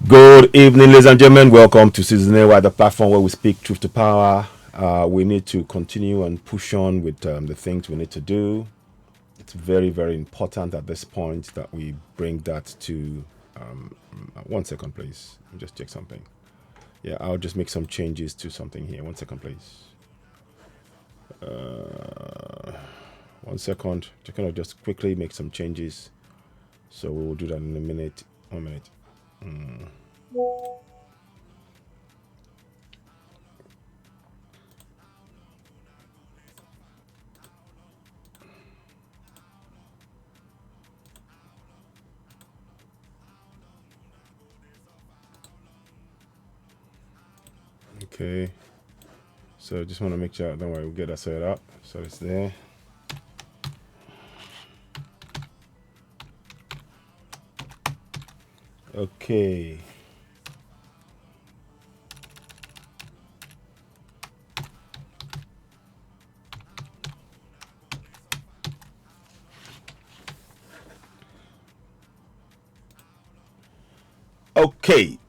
Good evening, ladies and gentlemen. Welcome to Citizen A, the platform where we speak truth to power. We need to continue and push on with the things we need to do. It's very, very important at this point that we bring that to. 1 second, please. Let me just check something. Yeah, I'll just make some changes to something here. 1 second, please. 1 second. Just quickly make some changes. So we will do that in a minute. 1 minute. Okay. So just want to make sure, don't worry, we'll get that set up. So it's there. Okay. Okay.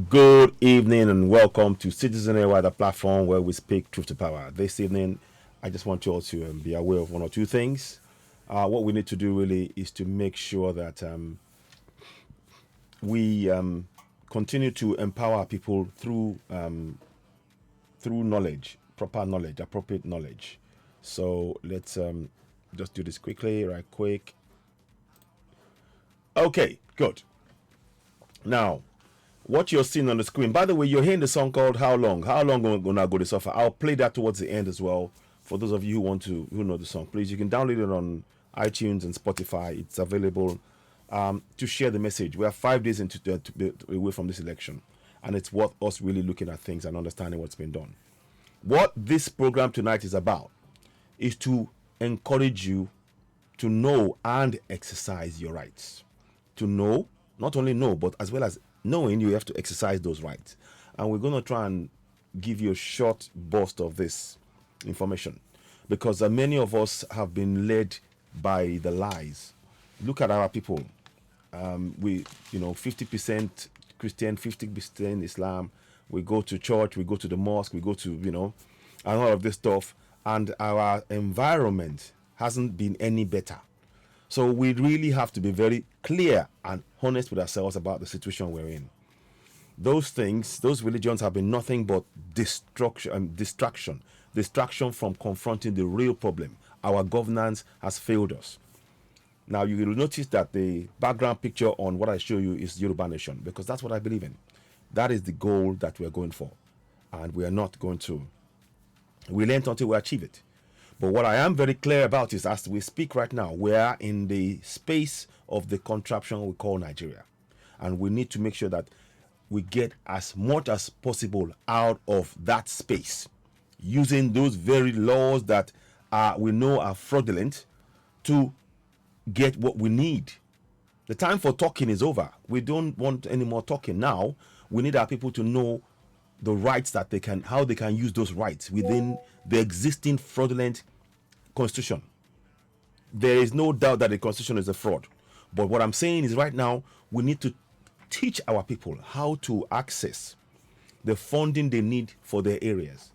Good evening and welcome to Citizen AY, the platform where we speak truth to power. This evening, I just want you all to be aware of one or two things. What we need to do really is to make sure that we continue to empower people through knowledge, proper knowledge, appropriate knowledge. So let's just do this quickly, right quick. Okay, good. Now, what you're seeing on the screen, by the way, you're hearing the song called How Long? How Long Gonna Go This Offer? I'll play that towards the end as well. For those of you who know the song, please, you can download it on iTunes and Spotify. It's available to share the message. We are 5 days to be away from this election, and it's worth us really looking at things and understanding what's been done. What this program tonight is about is to encourage you to know and exercise your rights. To know, not only know, but as well as knowing, you have to exercise those rights. And we're going to try and give you a short burst of this information because many of us have been led by the lies. Look at our people. 50% Christian, 50% Islam. We go to church, we go to the mosque, we go to, and all of this stuff. And our environment hasn't been any better. So we really have to be very clear and honest with ourselves about the situation we're in. Those things, those religions have been nothing but distraction from confronting the real problem. Our governance has failed us. Now you will notice that the background picture on what I show you is Yoruba nation, because that's what I believe in. That is the goal that we're going for. And we are not going to relent until we achieve it. But what I am very clear about is, as we speak right now, we are in the space of the contraption we call Nigeria. And we need to make sure that we get as much as possible out of that space, using those very laws that we know are fraudulent to get what we need. The time for talking is over. We don't want any more talking now. We need our people to know the rights that how they can use those rights within the existing fraudulent constitution. There is no doubt that the constitution is a fraud. But what I'm saying is right now, we need to teach our people how to access the funding they need for their areas.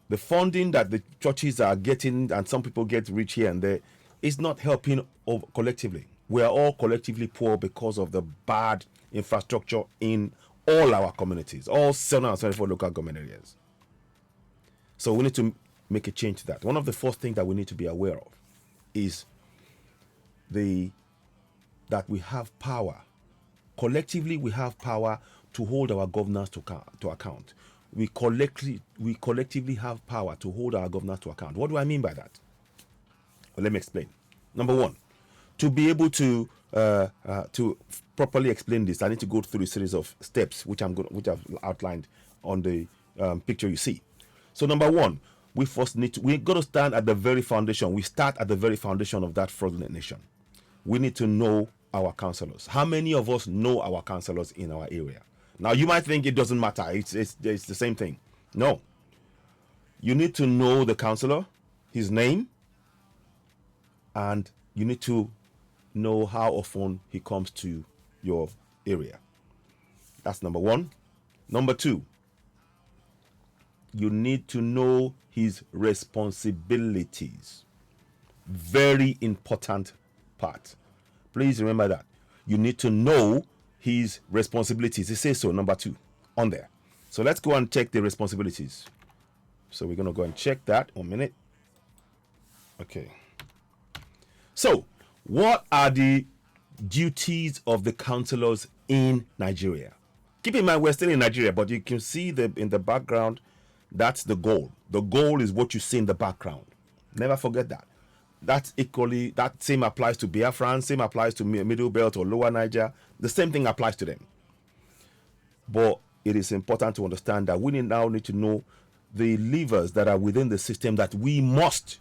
The funding that the churches are getting, and some people get rich here and there, is not helping collectively. We are all collectively poor because of the bad infrastructure in all our communities, all 774 local government areas. So we need to make a change to that. One of the first things that we need to be aware of is that we have power. Collectively, we have power to hold our governors to account. We collectively have power to hold our governors to account. What do I mean by that? Well, let me explain. Number one, to be able to properly explain this, I need to go through a series of steps which I've outlined on the picture you see. So number one, we're got to stand at the very foundation. We start at the very foundation of that fraudulent nation. We need to know our councillors. How many of us know our councillors in our area? Now you might think it doesn't matter. It's the same thing. No. You need to know the councillor, his name, and you need to know how often he comes to your area. That's number one. Number two, you need to know his responsibilities. Very important part. Please remember that. You need to know his responsibilities. It says so, number two, on there. So let's go and check the responsibilities. So we're going to go and check that. 1 minute. Okay. So, what are the duties of the councillors in Nigeria? Keep in mind, we're still in Nigeria, but you can see in the background, that's the goal. The goal is what you see in the background. Never forget that. That same applies to Biafran, same applies to Middle Belt or Lower Niger. The same thing applies to them. But it is important to understand that we now need to know the levers that are within the system that we must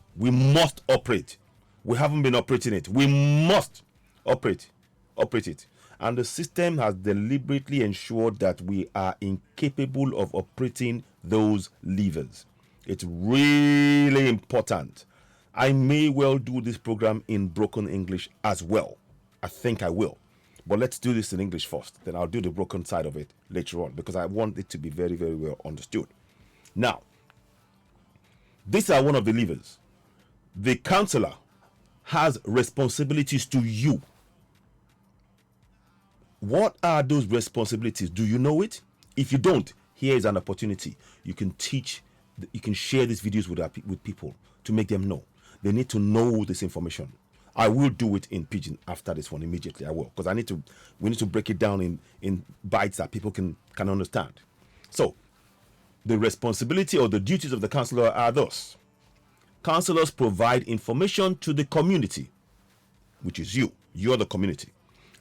operate. We haven't been operating it. We must operate it. And the system has deliberately ensured that we are incapable of operating those levers. It's really important. I may well do this program in broken English as well. I think I will. But let's do this in English first. Then I'll do the broken side of it later on, because I want it to be very, very well understood. Now, these are one of the levers. The councillor has responsibilities to you. What are those responsibilities? Do you know it? If you don't, here is an opportunity. You can teach, you can share these videos with people to make them know. They need to know this information. I will do it in Pidgin after this one immediately. I will, because we need to break it down in bites that people can understand. So, the responsibility or the duties of the councillor are thus. Councillors provide information to the community, which is you. You're the community,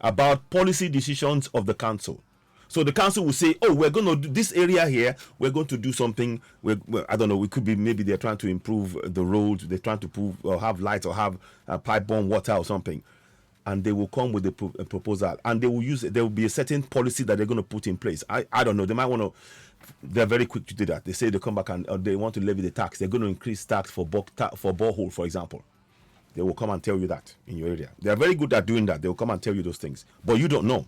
about policy decisions of the council. So the council will say, oh, we're going to do this area here. We're going to do something. I don't know. We could be, maybe they're trying to improve the roads. They're trying to improve or have lights or have pipe-borne water or something. And they will come with a proposal. And they will there will be a certain policy that they're going to put in place. I don't know. They might want to, they're very quick to do that. They say they come back and they want to levy the tax. They're going to increase tax for borehole, for example. They will come and tell you that in your area. They are very good at doing that. They will come and tell you those things. But you don't know.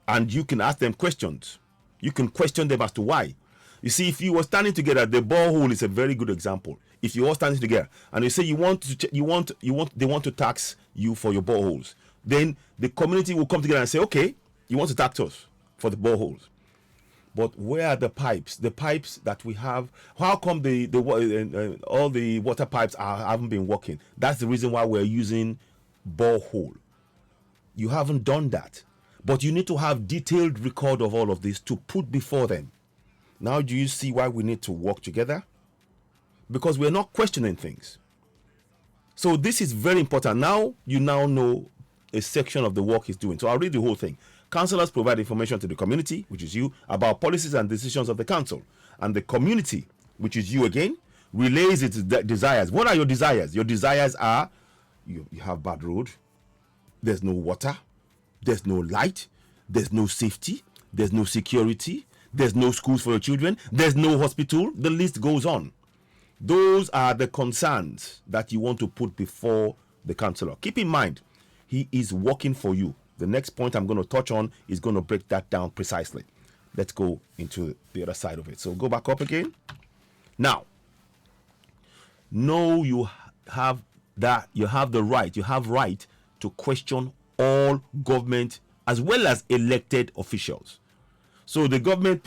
And you can ask them questions. You can question them as to why. You see, if you were standing together, the borehole is a very good example. If you all standing together and you say they want to tax you for your boreholes, then the community will come together and say, okay, you want to tax us for the boreholes. But where are the pipes? The pipes that we have, how come all the water pipes haven't been working? That's the reason why we're using borehole. You haven't done that. But you need to have detailed record of all of this to put before them. Now, do you see why we need to work together? Because we're not questioning things. So this is very important. Now, you now know a section of the work he's doing. So I'll read the whole thing. Councillors provide information to the community, which is you, about policies and decisions of the council. And the community, which is you again, relays its desires. What are your desires? Your desires are, you have bad road, there's no water, there's no light, there's no safety, there's no security, there's no schools for your children, there's no hospital, the list goes on. Those are the concerns that you want to put before the councillor. Keep in mind, he is working for you. The next point I'm going to touch on is going to break that down precisely. Let's go into the other side of it. So go back up again. Now, know you have the right to question all government as well as elected officials. So the government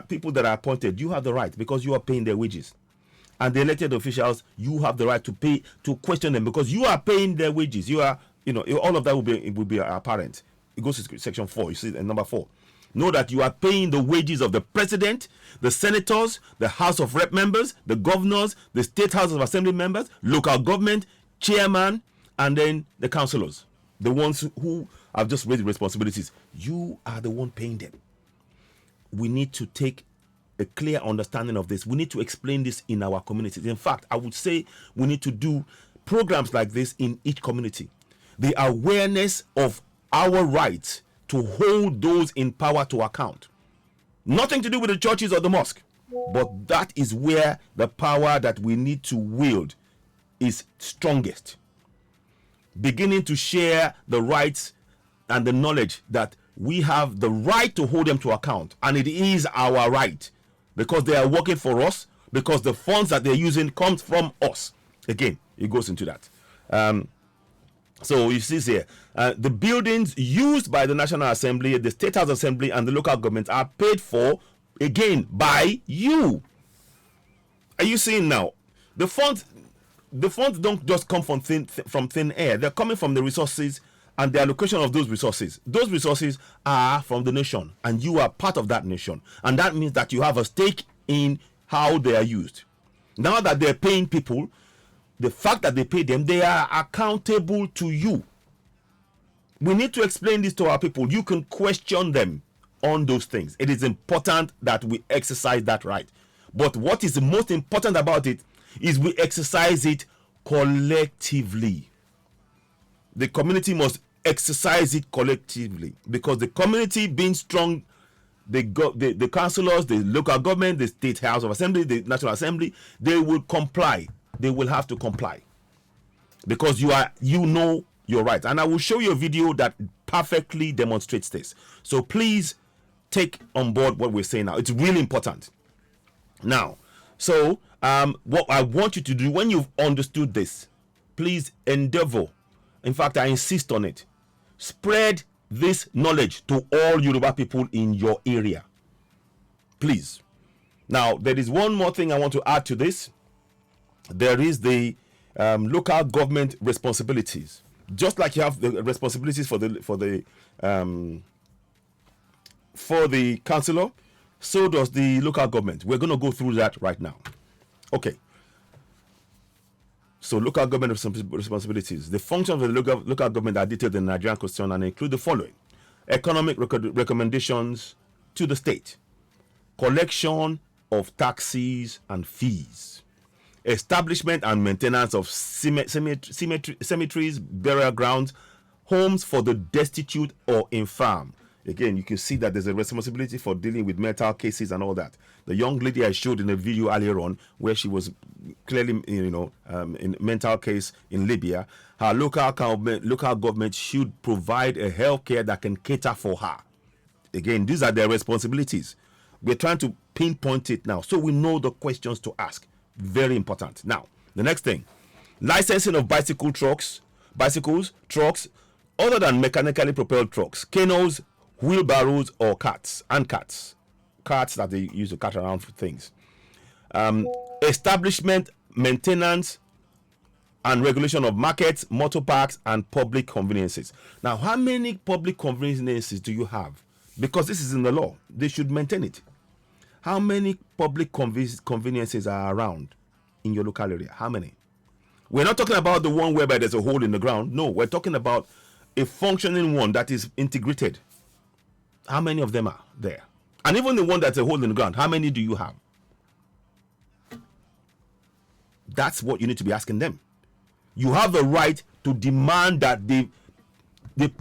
people that are appointed, you have the right because you are paying their wages. And the elected officials, you have the right to question them because you are paying their wages. You are, all of that will be apparent. It goes to section 4. You see, number 4. Know that you are paying the wages of the president, the senators, the House of Rep members, the governors, the State House of Assembly members, local government, chairman, and then the councillors. The ones who have just raised responsibilities. You are the one paying them. We need to take a clear understanding of this. We need to explain this in our communities. In fact, I would say we need to do programs like this in each community. The awareness of our rights to hold those in power to account. Nothing to do with the churches or the mosque, but that is where the power that we need to wield is strongest. Beginning to share the rights and the knowledge that we have the right to hold them to account, and it is our right because they are working for us, because the funds that they're using comes from us. Again, it goes into that. So you see here, the buildings used by the National Assembly, the State House Assembly, and the local governments are paid for, again, by you. Are you seeing now? The funds don't just come from thin air. They're coming from the resources and the allocation of those resources. Those resources are from the nation, and you are part of that nation. And that means that you have a stake in how they are used. Now that they're paying people, the fact that they pay them, they are accountable to you. We need to explain this to our people. You can question them on those things. It is important that we exercise that right. But what is the most important about it is we exercise it collectively. The community must exercise it collectively, because the community being strong, the councillors, the local government, the State House of Assembly, the National Assembly, they will comply. They will have to comply because you know your rights. And I will show you a video that perfectly demonstrates this. So please take on board what we're saying now. It's really important. Now, so what I want you to do when you've understood this, please endeavor. In fact, I insist on it. Spread this knowledge to all Yoruba people in your area. Please. Now, there is one more thing I want to add to this. There is the local government responsibilities. Just like you have the responsibilities for the councillor, so does the local government. We're going to go through that right now. Okay. So local government responsibilities. The functions of the local government are detailed in the Nigerian Constitution and include the following: economic recommendations to the state, collection of taxes and fees, establishment and maintenance of cemeteries, burial grounds, homes for the destitute or infirm. Again, you can see that there's a responsibility for dealing with mental cases and all that. The young lady I showed in a video earlier on, where she was clearly, in a mental case in Libya, her local government should provide a health care that can cater for her. Again, these are their responsibilities. We're trying to pinpoint it now, so we know the questions to ask. Very important. Now, the next thing, licensing of bicycles, trucks, other than mechanically propelled trucks, canoes, wheelbarrows, or carts that they use to cart around for things. Establishment, maintenance, and regulation of markets, motor parks, and public conveniences. Now, how many public conveniences do you have? Because this is in the law. They should maintain it. How many public conveniences are around in your local area? How many? We're not talking about the one whereby there's a hole in the ground. No, we're talking about a functioning one that is integrated. How many of them are there? And even the one that's a hole in the ground, how many do you have? That's what you need to be asking them. You have the right to demand that they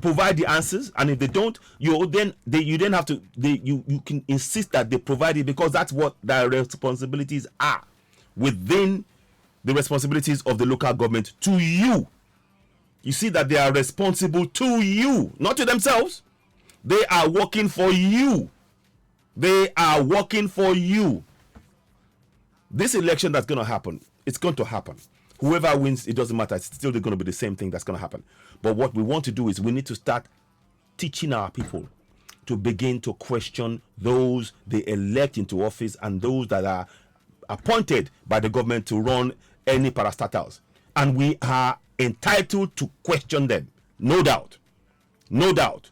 provide the answers, and if they don't, you can insist that they provide it, because that's what their responsibilities are within the responsibilities of the local government to you. You see that they are responsible to you, not to themselves. They are working for you. They are working for you. This election that's going to happen, it's going to happen. Whoever wins, it doesn't matter. It's still going to be the same thing that's going to happen. But what we want to do is we need to start teaching our people to begin to question those they elect into office and those that are appointed by the government to run any parastatals. And we are entitled to question them. No doubt. No doubt.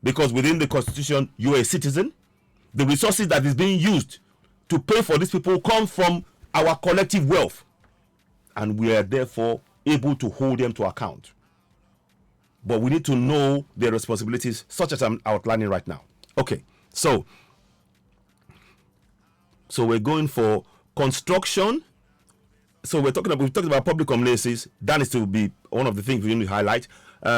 Because within the Constitution, you are a citizen. The resources that is being used to pay for these people come from our collective wealth. And we are therefore able to hold them to account. But we need to know their responsibilities, such as I'm outlining right now. Okay, so we're going for construction. So we've talked about public conveniences. That is to be one of the things we need to highlight.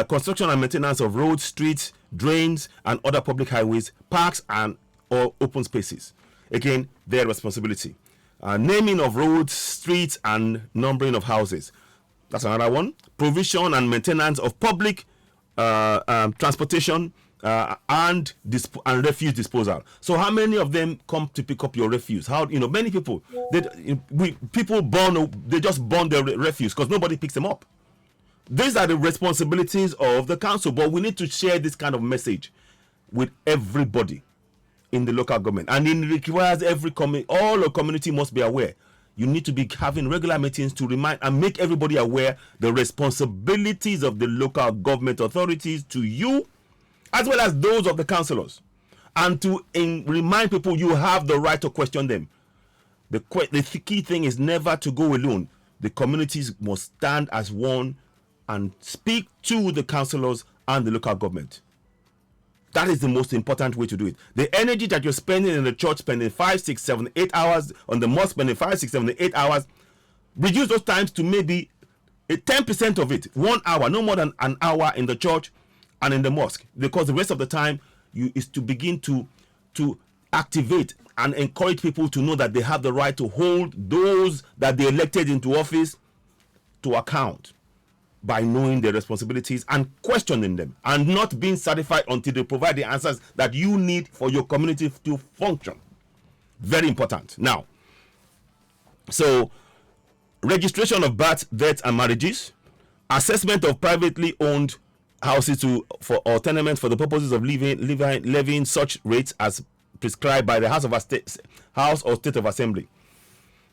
Construction and maintenance of roads, streets, drains, and other public highways, parks, and or open spaces. Again, their responsibility. Naming of roads, streets, and numbering of houses. That's another one. Provision and maintenance of public transportation and refuse disposal. So how many of them come to pick up your refuse? How, many people, people they just burn their refuse because nobody picks them up. These are the responsibilities of the council, but we need to share this kind of message with everybody in the local government, and it requires all the community must be aware. You need to be having regular meetings to remind and make everybody aware the responsibilities of the local government authorities to you, as well as those of the councillors, and to remind people you have the right to question them. The key thing is never to go alone. The communities must stand as one and speak to the councillors and the local government. That is the most important way to do it. The energy that you're spending in the church, spending 5, 6, 7, 8 hours, on the mosque spending 5, 6, 7, 8 hours, reduce those times to maybe 10% of it, 1 hour, no more than an hour in the church and in the mosque, because the rest of the time is to begin to activate and encourage people to know that they have the right to hold those that they elected into office to account by knowing their responsibilities and questioning them, and not being satisfied until they provide the answers that you need for your community to function. Very important. Now, so registration of births, deaths, and marriages, assessment of privately owned houses or tenements for the purposes of levying such rates as prescribed by the House or State of Assembly.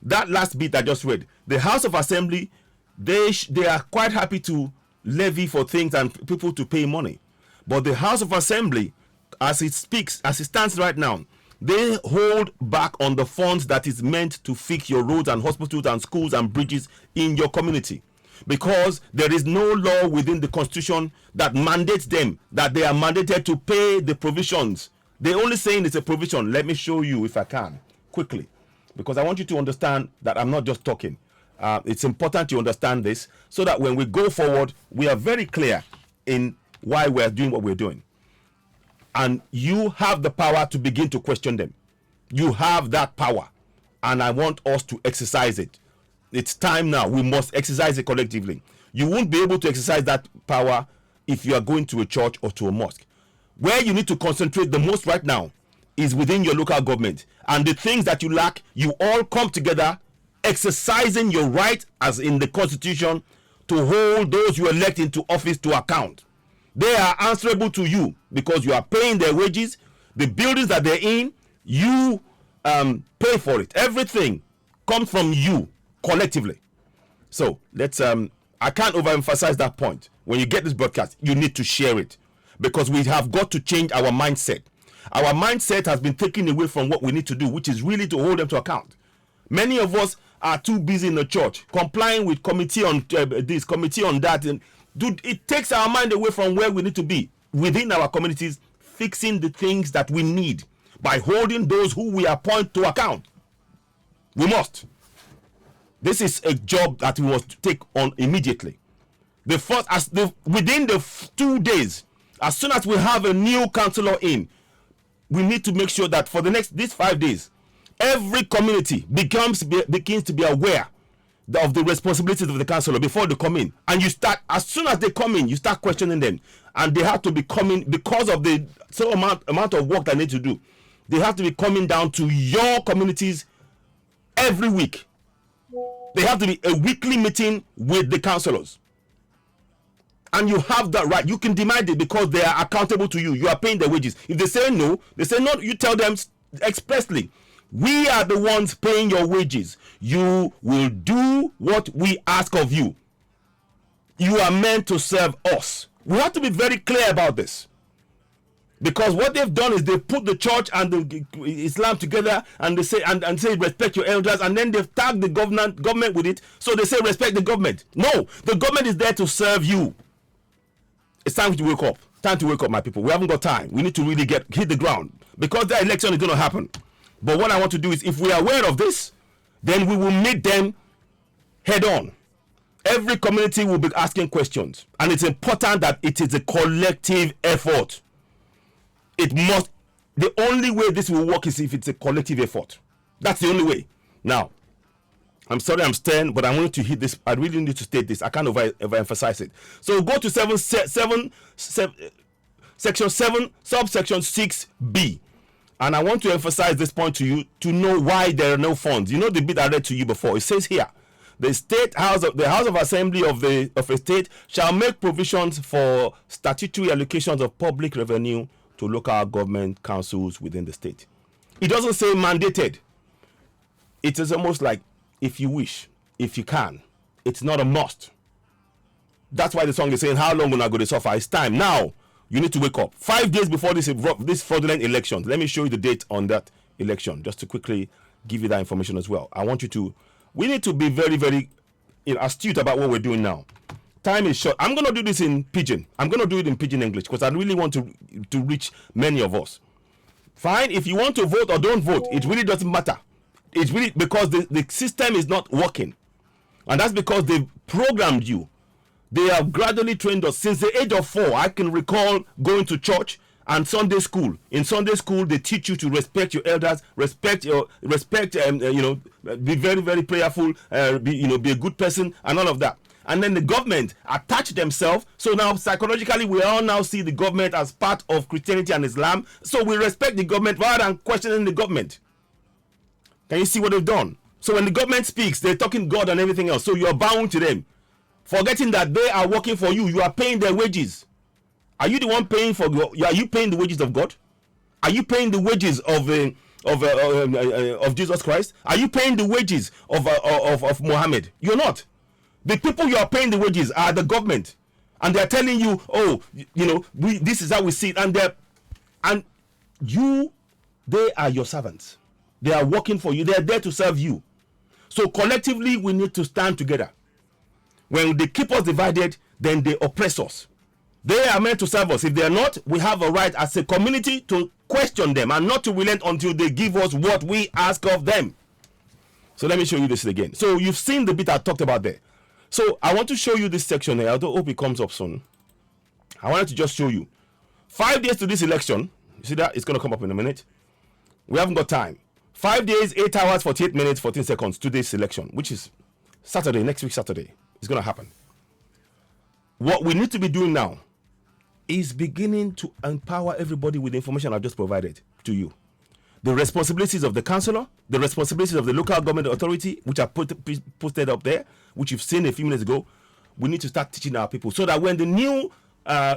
That last bit I just read, the House of Assembly, they are quite happy to levy for things and people to pay money, but the House of Assembly, as it stands right now, they hold back on the funds that is meant to fix your roads and hospitals and schools and bridges in your community, because there is no law within the Constitution that mandates them, that they are mandated to pay the provisions. They're only saying it's a provision. Let me show you, if I can, quickly, because I want you to understand that I'm not just talking. It's important to understand this so that when we go forward, we are very clear in why we're doing what we're doing. And you have the power to begin to question them. You have that power, and I want us to exercise it. It's time now. We must exercise it collectively. You won't be able to exercise that power if you are going to a church or to a mosque. Where you need to concentrate the most right now is within your local government. And the things that you lack, you all come together, exercising your right as in the Constitution to hold those you elect into office to account. They are answerable to you because you are paying their wages. The buildings that they're in, you pay for it. Everything comes from you collectively. So let's I can't overemphasize that point. When you get this broadcast, you need to share it, because we have got to change our mindset. Our mindset has been taken away from what we need to do, which is really to hold them to account. Many of us are too busy in the church complying with committee on this, committee on that, and dude, it takes our mind away from where we need to be within our communities, fixing the things that we need by holding those who we appoint to account. We must. This is a job that we must take on immediately. Within the 2 days, as soon as we have a new councillor in, we need to make sure that for these 5 days, every community begins to be aware of the responsibilities of the councillor before they come in. And you start, as soon as they come in, you start questioning them. And they have to be coming, because of the amount of work they need to do, they have to be coming down to your communities every week. They have to be a weekly meeting with the councillors. And you have that right. You can demand it because they are accountable to you. You are paying their wages. If they say no, you tell them expressly, we are the ones paying your wages. You will do what we ask of you. You are meant to serve us. We have to be very clear about this. Because what they've done is they've put the church and the Islam together, and they say and say respect your elders, and then they've tagged the government with it. So they say respect the government. No, the government is there to serve you. It's time to wake up. Time to wake up, my people. We haven't got time. We need to really hit the ground, because the election is going to happen. But what I want to do is, if we are aware of this, then we will meet them head on. Every community will be asking questions, and it's important that it is a collective effort. The only way this will work is if it's a collective effort. That's the only way. Now, I'm sorry I'm stern, but I want to hit this. I really need to state this. I can't overemphasize it. So go to Section 7, subsection 6B. And I want to emphasize this point to you to know why there are no funds. You know the bit I read to you before. It says here, the House of Assembly of a state shall make provisions for statutory allocations of public revenue to local government councils within the state. It doesn't say mandated. It is almost like if you wish, if you can. It's not a must. That's why the song is saying, how long will I go to suffer? It's time. Now, you need to wake up. 5 days before this fraudulent election. Let me show you the date on that election, just to quickly give you that information as well. We need to be very, very astute about what we're doing now. Time is short. I'm going to do this in Pidgin. I'm going to do it in Pidgin English because I really want to reach many of us. Fine, if you want to vote or don't vote, it really doesn't matter. It's really because the system is not working. And that's because they've programmed you. They have gradually trained us. Since the age of 4, I can recall going to church and Sunday school. In Sunday school, they teach you to respect your elders, be very, very prayerful, be a good person, and all of that. And then the government attach themselves. So now psychologically, we all now see the government as part of Christianity and Islam. So we respect the government rather than questioning the government. Can you see what they've done? So when the government speaks, they're talking God and everything else. So you're bound to them, forgetting that they are working for you. You are paying their wages. Are you the one paying for God? Are you paying the wages of God? Are you paying the wages of Jesus Christ? Are you paying the wages of Muhammad? You're not. The people you are paying the wages are the government, and they are telling you, this is how we see it, they are your servants. They are working for you. They are there to serve you. So collectively, we need to stand together. When they keep us divided, then they oppress us. They are meant to serve us. If they are not, we have a right as a community to question them and not to relent until they give us what we ask of them. So let me show you this again. So you've seen the bit I talked about there. So I want to show you this section here. I hope it comes up soon. I wanted to just show you. 5 days to this election. You see that? It's going to come up in a minute. We haven't got time. 5 days, 8 hours, 48 minutes, 14 seconds to this election, which is Saturday, next week Saturday. It's going to happen. What we need to be doing now is beginning to empower everybody with the information I've just provided to you. The responsibilities of the councillor, the responsibilities of the local government authority, which are posted up there, which you've seen a few minutes ago. We need to start teaching our people so that when the new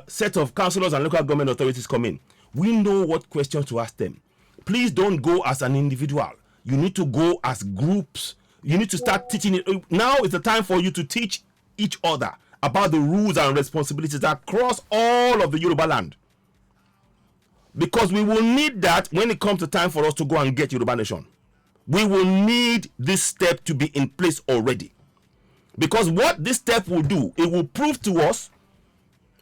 set of councillors and local government authorities come in, we know what questions to ask them. Please don't go as an individual. You need to go as groups. You need to start teaching it. Now is the time for you to teach each other about the rules and responsibilities across all of the Yoruba land. Because we will need that when it comes to time for us to go and get Yoruba Nation. We will need this step to be in place already. Because what this step will do, it will prove to us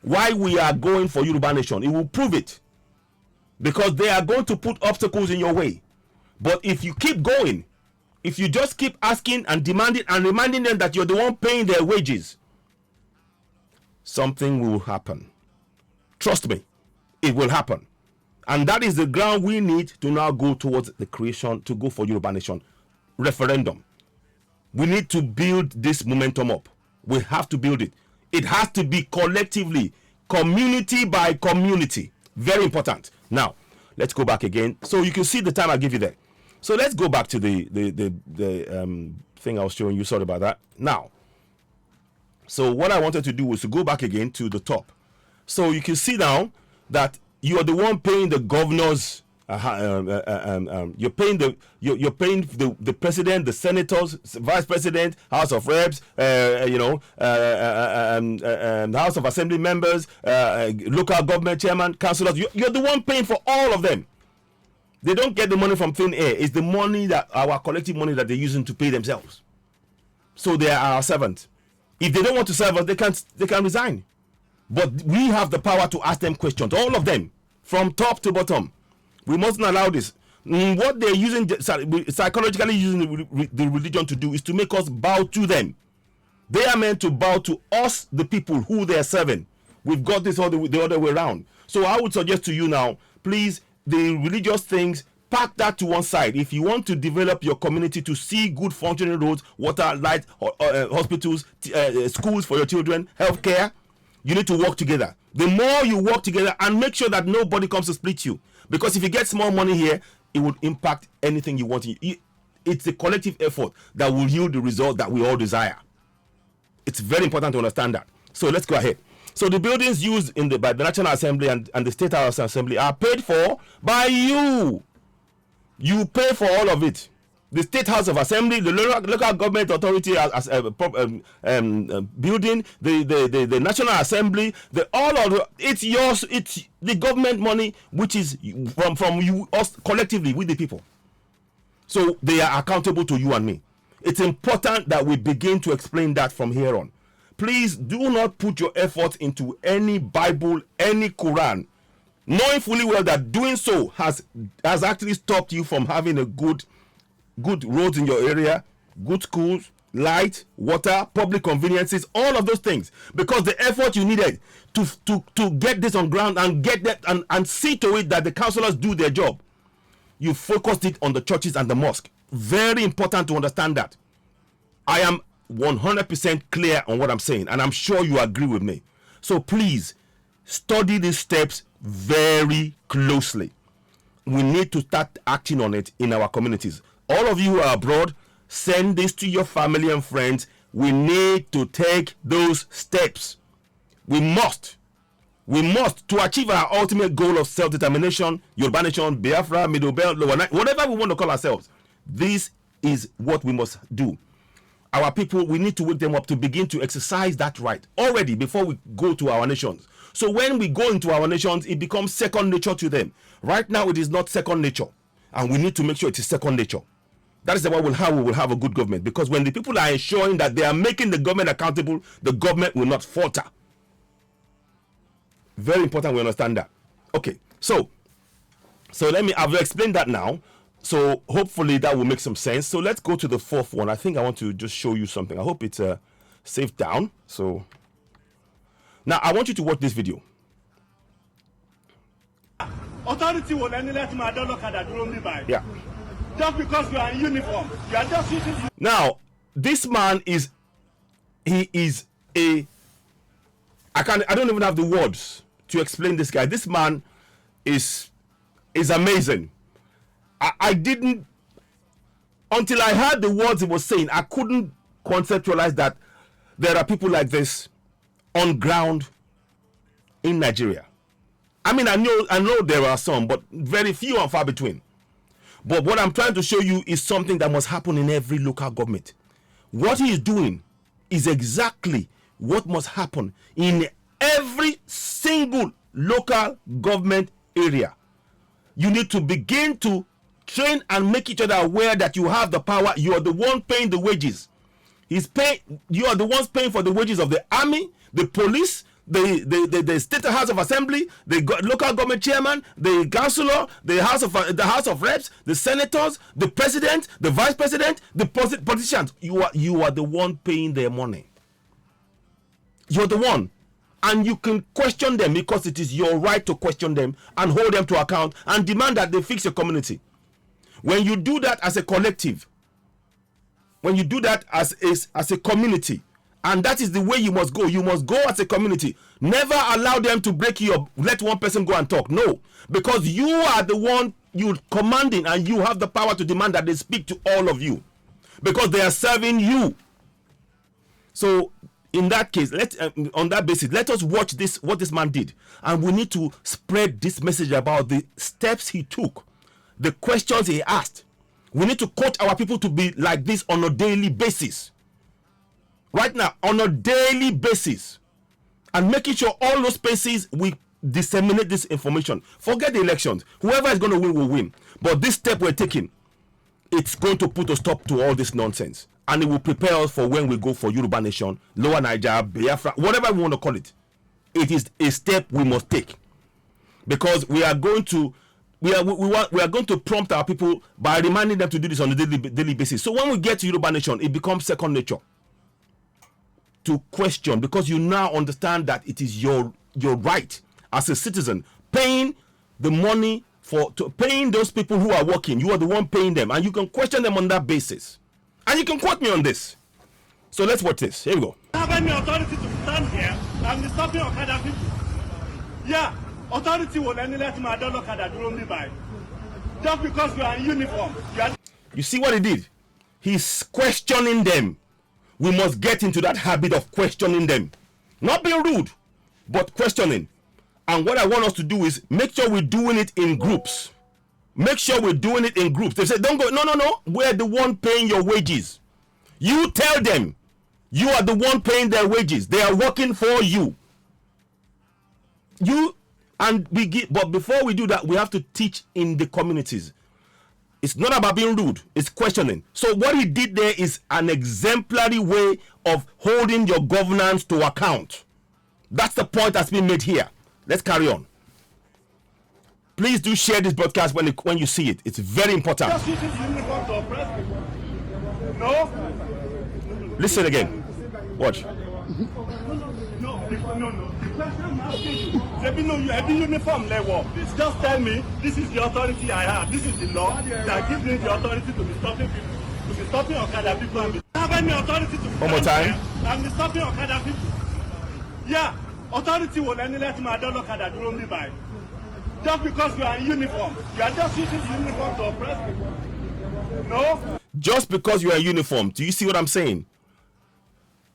why we are going for Yoruba Nation. It will prove it. Because they are going to put obstacles in your way. But if you keep going, if you just keep asking and demanding and reminding them that you're the one paying their wages, something will happen. Trust me, it will happen. And that is the ground we need to now go towards the creation, to go for Yoruba Nation referendum. We need to build this momentum up. We have to build it. It has to be collectively, community by community. Very important. Now, let's go back again. So you can see the time I give you there. So let's go back to the thing I was showing you. Sorry about that. Now, so what I wanted to do was to go back again to the top. So you can see now that you are the one paying the governors. You're paying the president, the senators, vice president, House of Reps, House of Assembly members, local government chairman, councillors. You're the one paying for all of them. They don't get the money from thin air. It's the money that our collective money that they're using to pay themselves. So they are our servants. If they don't want to serve us, they can resign. But we have the power to ask them questions, all of them, from top to bottom. We mustn't allow this. What they're using, psychologically using the religion to do, is to make us bow to them. They are meant to bow to us, the people who they are serving. We've got this the other way around. So I would suggest to you now, please, the religious things, park that to one side. If you want to develop your community to see good functioning roads, water, light, hospitals, schools for your children, healthcare, you need to work together. The more you work together, and make sure that nobody comes to split you. Because if you get small money here, it would impact anything you want. It's a collective effort that will yield the result that we all desire. It's very important to understand that. So let's go ahead. So the buildings used by the National Assembly and the State House Assembly are paid for by you. You pay for all of it. The State House of Assembly, the local government authority building, the National Assembly, it's yours. It's the government money, which is from you, us collectively with the people. So they are accountable to you and me. It's important that we begin to explain that from here on. Please do not put your effort into any Bible, any Quran, knowing fully well that doing so has actually stopped you from having a good roads in your area, good schools, light, water, public conveniences, all of those things. Because the effort you needed to get this on ground and get that and see to it that the councillors do their job, you focused it on the churches and the mosque. Very important to understand that. I am 100% clear on what I'm saying, and I'm sure you agree with me. So please study these steps very closely. We need to start acting on it in our communities. All of you who are abroad, send this to your family and friends. We need to take those steps. We must, to achieve our ultimate goal of self-determination, Yoruba Nation, Biafra, Middle Belt, Lower Nile, whatever we want to call ourselves. This is what we must do. Our people, we need to wake them up to begin to exercise that right already before we go to our nations. So when we go into our nations, it becomes second nature to them. Right now, it is not second nature, and we need to make sure it is second nature. That is how we will have a good government. Because when the people are ensuring that they are making the government accountable, the government will not falter. Very important we understand that. Okay, so I've explained that now. So hopefully that will make some sense. So let's go to the fourth one. I think I want to just show you something. I hope it's saved down. So now I want you to watch this video. Authority will only let my dog look at that room by. Yeah. Just because you are in uniform, you are just using. Now, this man I don't even have the words to explain this guy. This man is amazing. I didn't, until I heard the words he was saying, I couldn't conceptualize that there are people like this on ground in Nigeria. I mean, I know there are some, but very few and far between. But what I'm trying to show you is something that must happen in every local government. What he is doing is exactly what must happen in every single local government area. You need to begin to train and make each other aware that you have the power. You are the one paying the wages. You are the ones paying for the wages of the army, the police, the State House of Assembly, the local government chairman, the councillor, the House of Reps, the senators, the president, the vice president, the politicians. You are the one paying their money. You're the one. And you can question them because it is your right to question them and hold them to account and demand that they fix your community. When you do that as a collective, when you do that as a community, and that is the way you must go. You must go as a community. Never allow them to break you up. Let one person go and talk. No. Because you are the one you commanding, and you have the power to demand that they speak to all of you. Because they are serving you. So in that case, on that basis, let us watch what this man did. And we need to spread this message about the steps he took, the questions he asked. We need to coach our people to be like this on a daily basis. Right now, on a daily basis. And making sure all those spaces, we disseminate this information. Forget the elections. Whoever is going to win will win. But this step we're taking, it's going to put a stop to all this nonsense. And it will prepare us for when we go for Yoruba Nation, Lower Niger, Biafra, whatever we want to call it. It is a step we must take. Because we are going to prompt our people by reminding them to do this on a daily basis. So when we get to Yoruba Nation, it becomes second nature to question, because you now understand that it is your right as a citizen paying the money paying those people who are working. You are the one paying them, and you can question them on that basis. And you can quote me on this. So let's watch this. Here we go. I have any authority to stand here and be stopping Okada people. Yeah, authority will only let my dog look at that room by. Just because you are in uniform. You see what he did? He's questioning them. We must get into that habit of questioning them. Not being rude, but questioning. And what I want us to do is make sure we're doing it in groups. Make sure we're doing it in groups. They say, don't go, no. We're the one paying your wages. You tell them you are the one paying their wages. They are working for you. But before we do that, we have to teach in the communities. It's not about being rude, it's questioning. So what he did there is an exemplary way of holding your governance to account. That's the point that's been made here. Let's carry on. Please do share this broadcast when you see it. It's very important. No. Listen again. Watch. No. The question I'm asking you, you have the uniform level. Just tell me, this is the authority I have. This is the law that gives me the authority to be stopping people, to be stopping Okada people. I have any authority to be one more time. I'm stopping Okada people. Yeah, authority will only let my dog Okada do me by. Just because you are in uniform, you are just using the uniform to oppress people. No. Just because you are in uniform, do you see what I'm saying?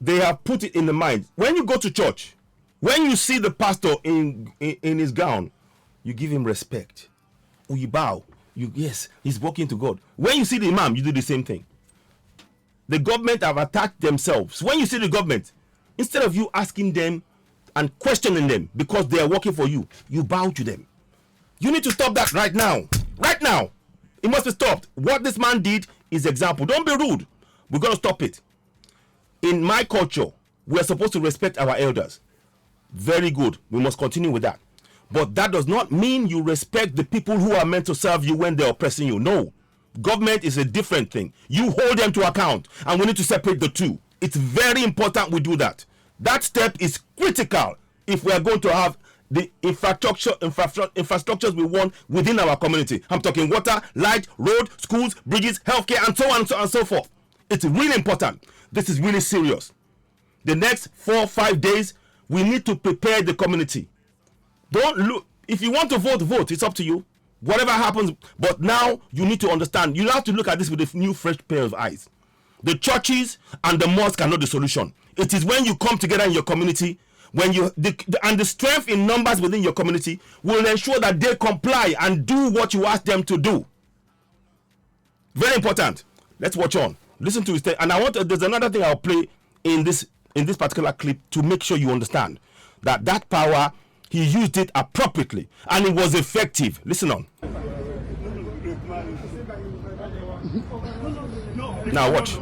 They have put it in the mind. When you go to church, when you see the pastor in his gown, you give him respect. You bow. Yes, he's walking to God. When you see the imam, you do the same thing. The government have attacked themselves. When you see the government, instead of you asking them and questioning them because they are working for you, you bow to them. You need to stop that right now. Right now. It must be stopped. What this man did is example. Don't be rude. We're going to stop it. In my culture, we are supposed to respect our elders. Very good. We must continue with that. But that does not mean you respect the people who are meant to serve you when they're oppressing you. No. Government is a different thing. You hold them to account, and we need to separate the two. It's very important we do that. That step is critical if we are going to have the infrastructures we want within our community. I'm talking water, light, road, schools, bridges, healthcare, and so on and so forth. It's really important. This is really serious. The next 4 or 5 days, we need to prepare the community. Don't look. If you want to vote, vote. It's up to you. Whatever happens. But now you need to understand. You have to look at this with a new, fresh pair of eyes. The churches and the mosque are not the solution. It is when you come together in your community, when and the strength in numbers within your community will ensure that they comply and do what you ask them to do. Very important. Let's watch on. Listen to his thing. And there's another thing I'll play in this particular clip to make sure you understand that power, he used it appropriately and it was effective. Listen on. Now watch.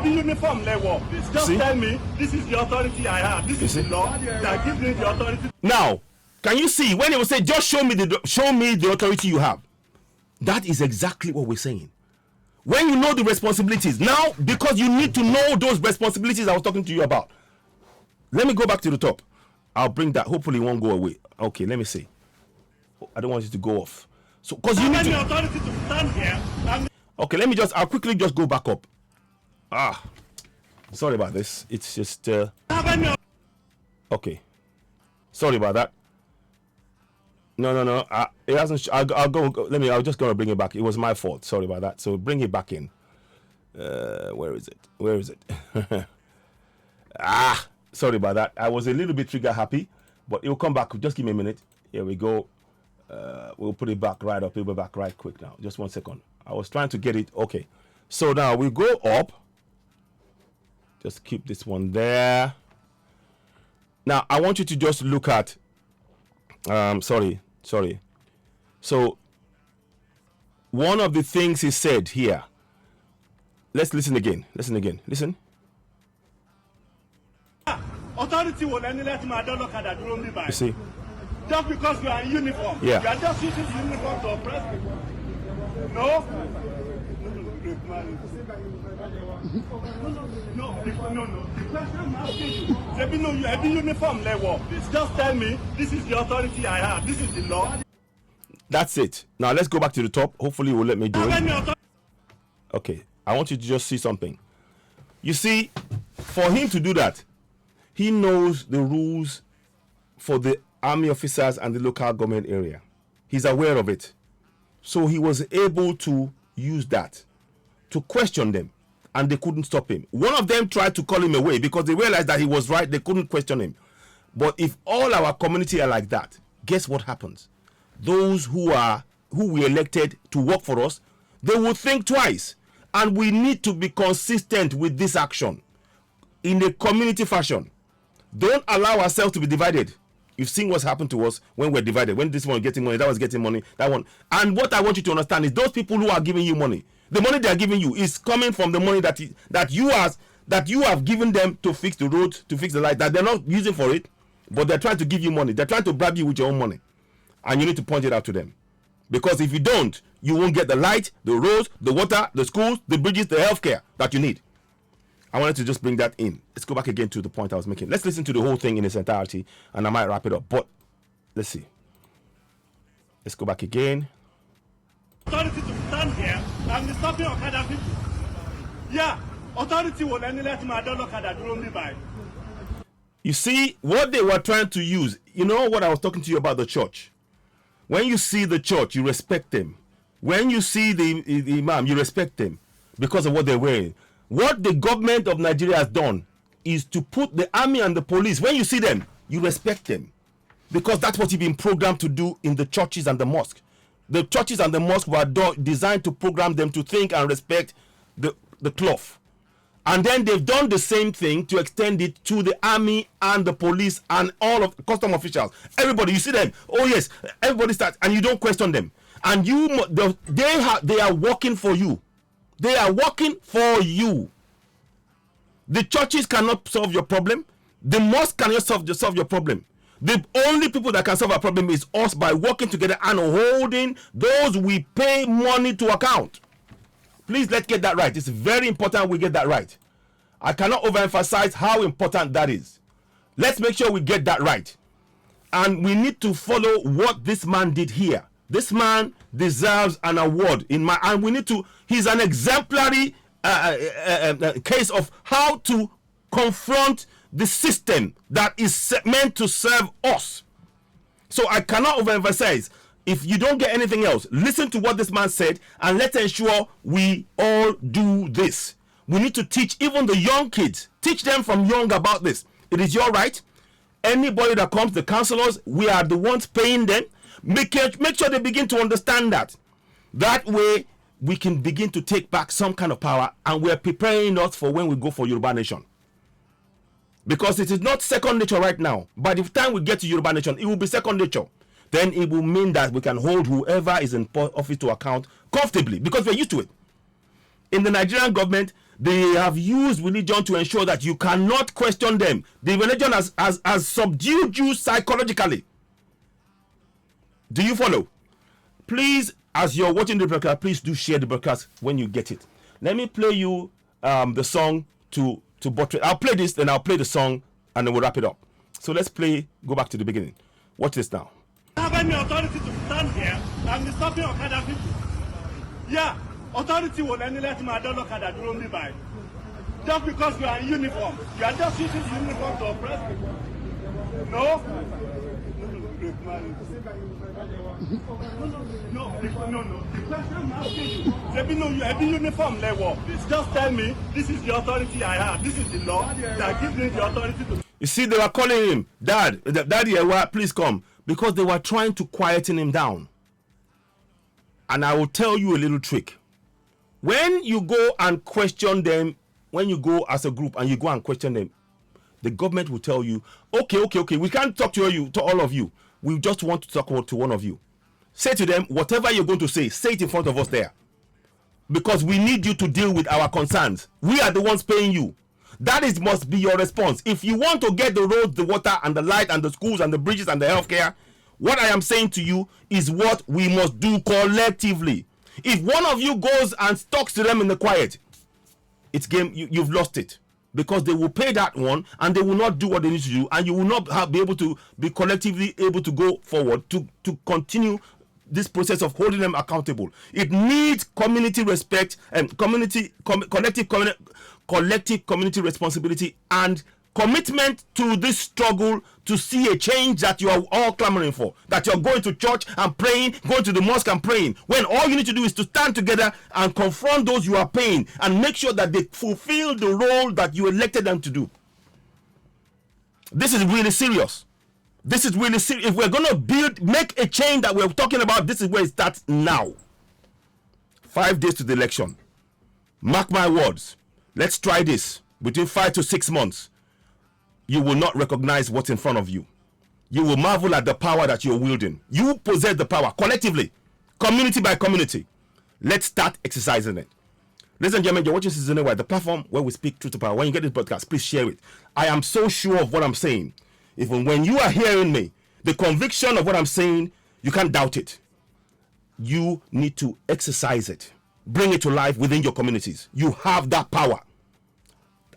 Uniform level. Just tell me, this is the authority I have. This is the law that gives me the authority. Now, can you see when he will say, just show me the authority you have? That is exactly what we're saying. When you know the responsibilities, now, because you need to know those responsibilities I was talking to you about. Let me go back to the top. I'll bring that. Hopefully it won't go away. Okay, let me see. I don't want you to go off. So, because you need the authority to stand here. Okay, I'll quickly just go back up. Sorry about this. It's just, okay. Sorry about that. No. It hasn't. I'll go. I'm just gonna bring it back. It was my fault. Sorry about that. So bring it back in. Where is it? Sorry about that. I was a little bit trigger happy, but it will come back. Just give me a minute. Here we go. We'll put it back right up. It'll be back right quick now. Just 1 second. I was trying to get it. Okay. So now we go up. Just keep this one there. Now I want you to just look at. Sorry. So one of the things he said here. Let's listen again. Listen. Authority will only let my dog look at that room by. You see? Just because you are in uniform. Yeah. You are just using the uniform to oppress people. No. The question I'm asking you, you have the uniform level. Just tell me, this is the authority I have. This is the law. That's it. Now let's go back to the top. Hopefully, it will let me do it. Okay. I want you to just see something. You see, for him to do that, he knows the rules for the army officers and the local government area. He's aware of it. So he was able to use that to question them, and they couldn't stop him. One of them tried to call him away because they realized that he was right. They couldn't question him. But if all our community are like that, guess what happens? Those who we elected to work for us, they will think twice. And we need to be consistent with this action in a community fashion. Don't allow ourselves to be divided. You've seen what's happened to us when we're divided. When this one getting money, that was getting money, that one. And what I want you to understand is those people who are giving you money, the money they are giving you is coming from the money that you have given them to fix the road, to fix the light, that they're not using for it, but they're trying to give you money. They're trying to bribe you with your own money. And you need to point it out to them. Because if you don't, you won't get the light, the roads, the water, the schools, the bridges, the healthcare that you need. I wanted to just bring that in. Let's go back again to the point I was making. Let's listen to the whole thing in its entirety, and I might wrap it up. But let's see. Let's go back again. Authority to stand here and be stopping Okada people. Yeah, authority will only let my dog Okada do me by. You see, what they were trying to use, you know what I was talking to you about the church. When you see the church, you respect them. When you see the imam, you respect them because of what they're wearing. What the government of Nigeria has done is to put the army and the police, when you see them, you respect them. Because that's what you've been programmed to do in the churches and the mosque. The churches and the mosque were designed to program them to think and respect the cloth. And then they've done the same thing to extend it to the army and the police and all of custom officials. Everybody, you see them. Oh yes, everybody starts, and you don't question them. And they are working for you. They are working for you. The churches cannot solve your problem. The mosque cannot solve your problem. The only people that can solve our problem is us by working together and holding those we pay money to account. Please, let's get that right. It's very important we get that right. I cannot overemphasize how important that is. Let's make sure we get that right. And we need to follow what this man did here. This man deserves an award and we need to. He's an exemplary case of how to confront the system that is meant to serve us. So I cannot overemphasize. If you don't get anything else, listen to what this man said, and let's ensure we all do this. We need to teach even the young kids. Teach them from young about this. It is your right. Anybody that comes, the councillors, we are the ones paying them. Make sure they begin to understand that. That way, we can begin to take back some kind of power, and we're preparing us for when we go for Yoruba Nation. Because it is not second nature right now. By the time we get to Yoruba Nation, it will be second nature. Then it will mean that we can hold whoever is in office to account comfortably, because we're used to it. In the Nigerian government, they have used religion to ensure that you cannot question them. The religion has subdued you psychologically. Do you follow? Please, as you're watching the broadcast, please do share the broadcast when you get it. Let me play you the song to buttress. I'll play this, then I'll play the song, and then we'll wrap it up. So let's go back to the beginning. Watch this now. Have any authority to stand here and be stopping Okada people? Yeah, authority will only let my dog Okada do me by. Just because you are in uniform, you are just using the uniform to oppress people. No. No. The question I'm asking you, there no uniform level. Just tell me, this is the authority I have. This is the law that gives me the authority to. You see, they were calling him, Daddy, please come. Because they were trying to quieten him down. And I will tell you a little trick. When you go and question them, when you go as a group and you go and question them, the government will tell you, okay, we can't talk to all of you. We just want to talk to one of you. Say to them, whatever you're going to say it in front of us there. Because we need you to deal with our concerns. We are the ones paying you. That must be your response. If you want to get the roads, the water, and the light, and the schools, and the bridges, and the healthcare, what I am saying to you is what we must do collectively. If one of you goes and talks to them in the quiet, it's game. You've lost it. Because they will pay that one, and they will not do what they need to do, and you will not be able to be collectively able to go forward to continue this process of holding them accountable. It needs community respect and collective community responsibility and commitment to this struggle to see a change that you are all clamoring for, that you're going to church and praying, going to the mosque and praying, when all you need to do is to stand together and confront those you are paying and make sure that they fulfill the role that you elected them to do. This is really serious. This is really serious. If we're going to make a change that we're talking about, this is where it starts now. 5 days to the election. Mark my words. Let's try this. Between 5 to 6 months, you will not recognize what's in front of you. You will marvel at the power that you're wielding. You possess the power collectively, community by community. Let's start exercising it. Ladies and gentlemen, you're watching Season A, the platform where we speak truth to power. When you get this podcast, please share it. I am so sure of what I'm saying. Even when you are hearing me, the conviction of what I'm saying, you can't doubt it. You need to exercise it. Bring it to life within your communities. You have that power.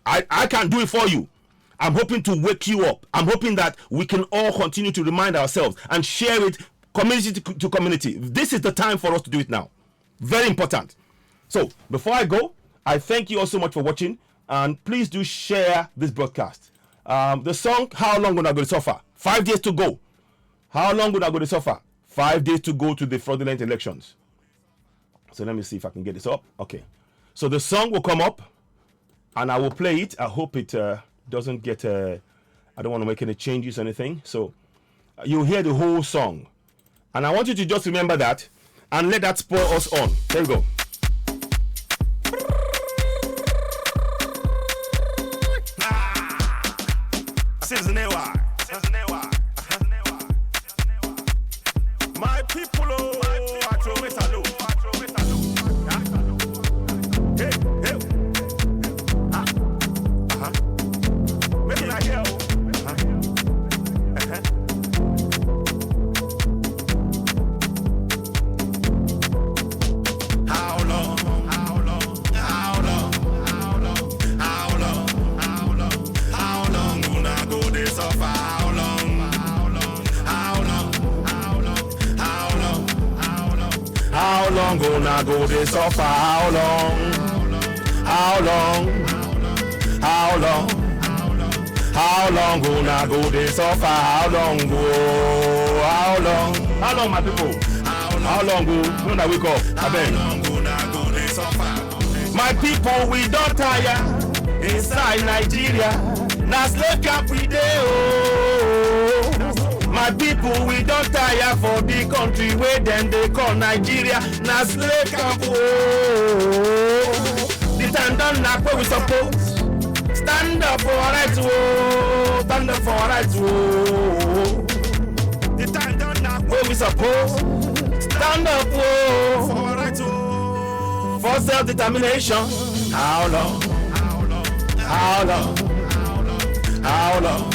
I can't do it for you. I'm hoping to wake you up. I'm hoping that we can all continue to remind ourselves and share it community to community. This is the time for us to do it now. Very important. So before I go, I thank you all so much for watching, and please do share this broadcast. The song, How Long Will I Go to Suffer? 5 days to go. How long will I go to suffer? 5 days to go to the fraudulent elections. So let me see if I can get this up. Okay. So the song will come up and I will play it. I hope it doesn't get, I don't want to make any changes or anything. So you'll hear the whole song. And I want you to just remember that and let that spur us on. There we go. My people, I throw it alone. How long gonna go this suffer? How long? How long? How long? How long gonna go this suffer? How long go? How long? How long, my people? How long go? When I wake up, I beg. My people, we don't tire inside Nigeria. Now slave camp we dey oh. My people, we don't tire for the country where them they call Nigeria. Now slave camp oh. The time done now where we suppose stand up for our rights oh. Stand up for our rights oh. The time done now where we suppose stand up oh. For our rights oh. For self-determination. How long? How long? How long?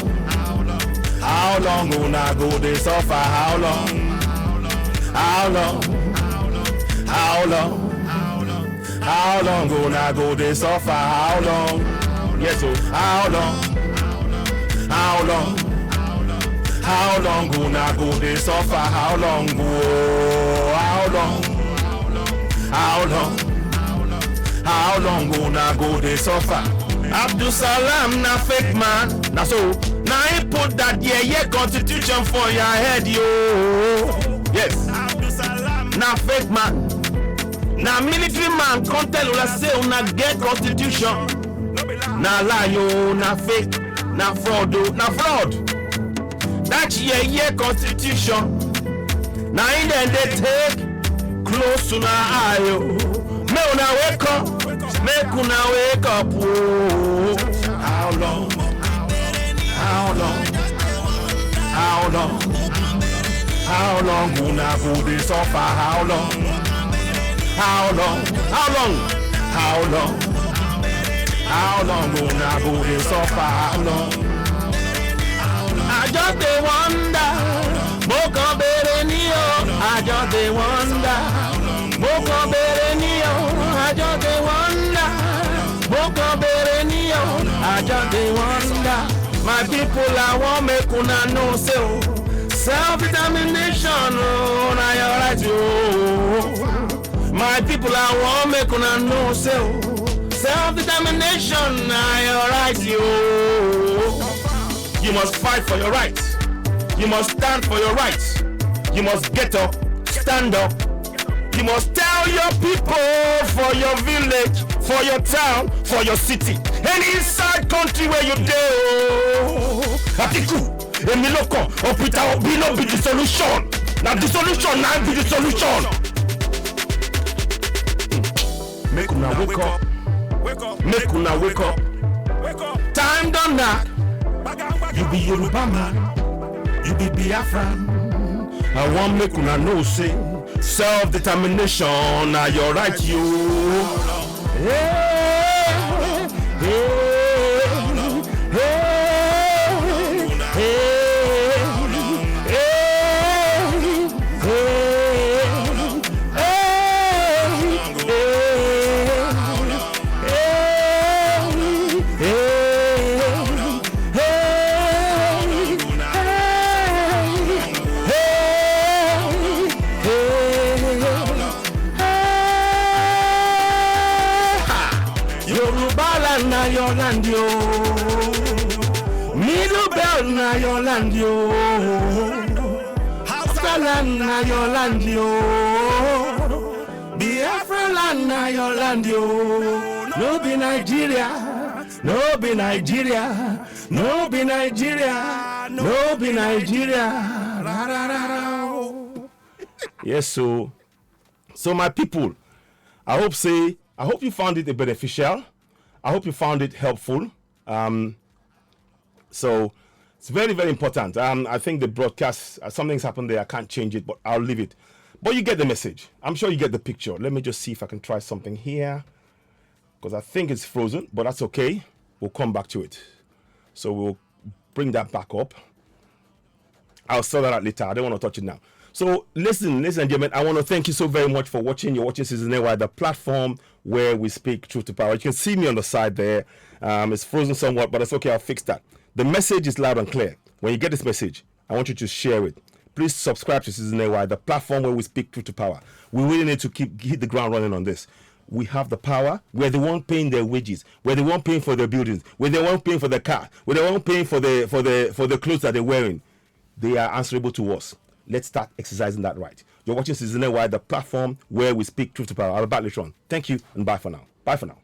How long gonna go they suffer? How long? How long? How long? How long gonna go they suffer? How long? Yes, so how long? How long? How long gonna go they suffer? How long go? How long? How long? How long gonna go they suffer? Abdul Salam na fake man. Na so now he put that yeah constitution for your head yo. Yes. Abdul Salam na fake man. Na military man can't tell you say una get constitution. Na lie yo, na fake, na fraud oh, na fraud. That yeah constitution. Now in then they take close to na eye yo. Me una wake up. Make una wake up, whoa. How long? How long? How long? How long una go dey suffer? How long? How long? How long? How long? How long una go dey suffer? How long? I just dey wonder, mo kan bere ni o. I just dey wonder, mo kan bere ni o. I just dey wonder. I just dey wonder. My people, I want make una know say self-determination oh, na your right oh. My people, I want make una know say Self-determination, your right, you. You must fight for your rights. You must stand for your rights. You must get up, stand up. You must tell your people for your village, for your town, for your city, any inside country where you do. Atiku, Emiloko, Opita Obi no be the solution. Now the solution now be the solution. Make una wake up. Make una wake up. Time done that. You be Yoruba man. You be Biafran. I want make una know say self-determination na your right, you. Hey, hey, hey, na your land, yo. Middle belt na your land, yo. Hausa land na your land, yo. Biafra land na your land, yo. No be Nigeria, no be Nigeria, no be Nigeria, no be Nigeria. Ra, ra, ra, ra. Yes, so my people, I hope you found it beneficial. I hope you found it helpful. So it's very, very important. I think the broadcast, something's happened there. I can't change it, but I'll leave it. But you get the message. I'm sure you get the picture. Let me just see if I can try something here, because I think it's frozen, but that's okay. We'll come back to it. So we'll bring that back up. I'll sort that out later. I don't want to touch it now. So listen, ladies and gentlemen, I want to thank you so very much for watching. You're watching Season AY, the platform where we speak truth to power. You can see me on the side there. It's frozen somewhat, but it's okay. I'll fix that. The message is loud and clear. When you get this message, I want you to share it. Please subscribe to Season AY, the platform where we speak truth to power. We really need to hit the ground running on this. We have the power. We're the one paying their wages. We're the one paying for their buildings. We're the one paying for the car. We're the one paying for the clothes that they're wearing. They are answerable to us. Let's start exercising that right. You're watching Season AY, the platform where we speak truth to power. I'll be back later on. Thank you and bye for now. Bye for now.